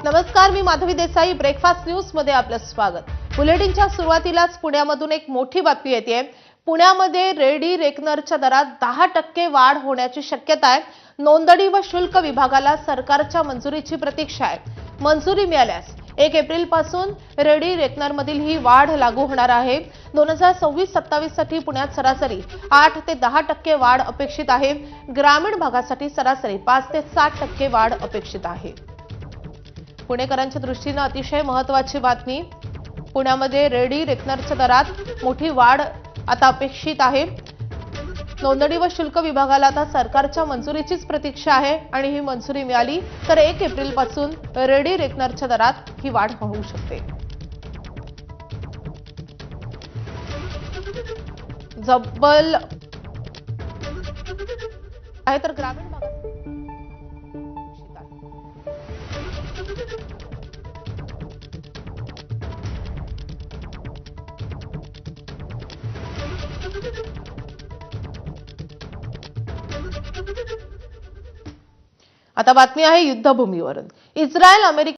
नमस्कार, मी Madhavi Desai. Breakfast news मध्ये आपलं स्वागत. बुलेटिनच्या सुरुवातीलाच पुण्यामधून एक मोठी बातमी येते. पुण्यामध्ये रेडी रेकनरच्या दरात 10% वाढ होण्याची शक्यता आहे. नोंदणी व शुल्क विभागाला सरकारच्या मंजुरीची प्रतीक्षा आहे. मंजुरी मिळाल्यास 1 एप्रिल पासून रेडी रेकनरमधील ही वाढ लागू होणार आहे. 2026-27 साठी पुण्यात सरासरी 8 ते 10% वाढ अपेक्षित आहे. ग्रामीण भागासाठी सरासरी 5 ते 7% वाढ अपेक्षित आहे. पुणेकरांच्या दृष्टीने अतिशय महत्त्वाची बातमी. पुण्यामध्ये रेडी रेकनरच्या दरात मोठी वाढ आता अपेक्षित आहे. नोंदणी व शुल्क विभागाला आता सरकारच्या मंजुरीचीच प्रतीक्षा आहे आणि ही मंजुरी मिळाली तर 1 एप्रिल पासून रेडी रेकनरच्या दरात ही वाढ होऊ शकते. जब्बल आहे तर ग्रामीण भागात आता बातमी आहे युद्धभूमीवरून. Israel America